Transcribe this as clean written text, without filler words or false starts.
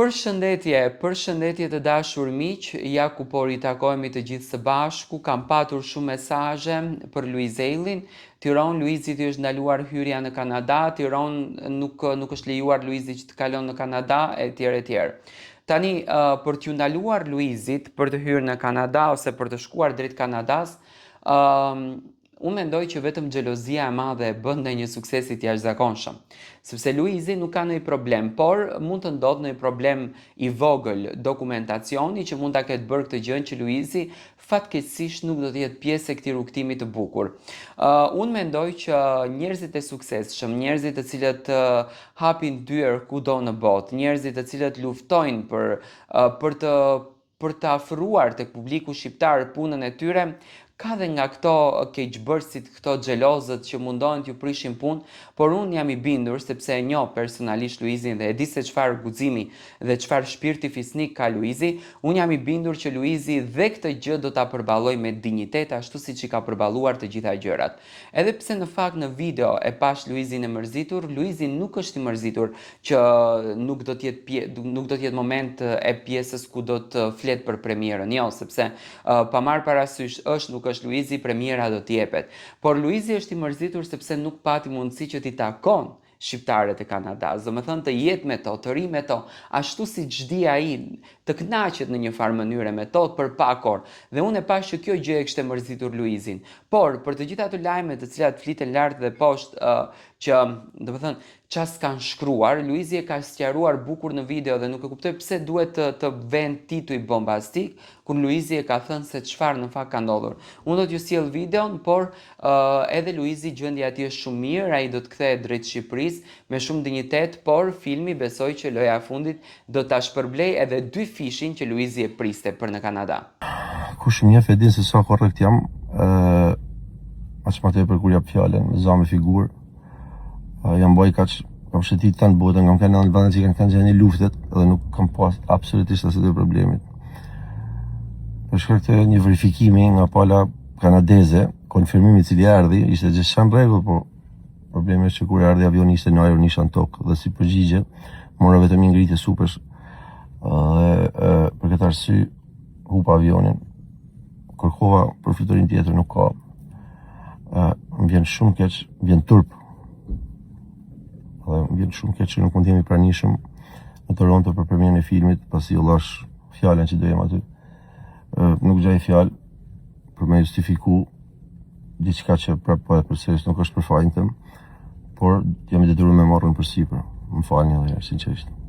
Përshëndetje të dashur miq, ja ku po ritakojmë të gjithë së bashku. Kam patur shumë mesazhe për Luizelin. Tiron, Luizit i është ndaluar hyrja në Kanada, Tiron nuk është lejuar Luizi që të kalon në Kanada, etj etj. Tani, për t'ju ndaluar Luizit për të hyrë në Kanada ose për të shkuar drejt Kanadas, unë mendoj që vetëm xhelozia e madhe e bën ndaj një suksesi të jashtëzakonshëm. Sepse Luizi nuk ka ndonjë problem, por mund të ndodhë ndonjë problem i vogël dokumentacioni që mund ta ketë bërë këtë gjë që Luizi fatkeqësisht nuk do të jetë pjesë e këtij rrugtimi të bukur. Unë mendoj që njerëzit e suksesshëm, njerëzit të cilët hapin dyer kudo në botë, njerëzit të cilët luftojnë për të afruar tek publiku shqiptar punën e tyre, ka dhe nga këto keqbërësit, këto xhelozët që mundohen t'ju prishin punë, por unë jam i bindur sepse e njoh personalisht Luizin dhe e di se çfarë guximi dhe çfarë shpirti fisnik ka Luizi. Unë jam i bindur që Luizi dhe këtë gjë do ta përballoj me dinjitet ashtu siç i ka përballuar të gjitha gjërat. Edhe pse në fakt në video e pash Luizin e mërzitur, Luizi nuk është i mërzitur që nuk do të jetë moment e pjesës ku do të flet për premierën. Jo, sepse pa marrë parasysh nuk është Luizi, premiera do t'jepet. Por Luizi është i mërzitur sepse nuk pati mundësi që t'i takon shqiptarët e Kanadas, do me thënë të jetë me to, të ri me to, ashtu si çdi ai, të kënaqet në një farë mënyre me to për pak orë. Dhe unë e pash që kjo gjë e kishte mërzitur Luizin. Por për të gjitha ato lajme të cilat fliten lart dhe poshtë që, do me thënë, ças kanë shkruar, Luizi e ka sqaruar bukur në video dhe nuk e kuptoj pse duhet të vend tituj bombastik, kur Luizi e ka thënë se çfarë në fakt ka ndodhur. Unë do t'ju sjell videon, por edhe Luizi gjendja e tij është shumë mirë, ai do të kthehet drejt Shqipërisë me shumë dinjitet, por filmi besoj që loja e fundit do ta shpërblej edhe 2 fishin që Luizi e priste për në Kanada. Kush më jep e din se sa korrekt jam, aq më tepër kur jap fjalën, me me figurë. Jam boj kaq, kam shëtit tanë botën, kam kanë në Albania që kanë gjeni luftet dhe nuk kam pas absolutisht asë të problemit. Për shkak të një verifikimi nga pala kanadeze, konfirmimi cili ardhi, ishte gjithçka në rregull, po problemi është që kur ardhi avioni ishte në ajër, nisha në tokë, dhe si përgjigje, mora vetëm një ngritje supersh, dhe për këtë arsye hupa avionin, kërkova për fluturim tjetër, nuk ka. Më vjen shumë keq, më vjen turp. Dhe më vjen shumë keq që nuk mund të jemi pranishëm në Toronto për premierën e filmit, pasi u lash fjalën që do jem aty. Nuk gjaj fjalë për me justifiku diçka që prapë po e përsëris nuk është për fajin tëm, por jam i detyruar me marrën përsipër. Më falni edhe sinqerisht.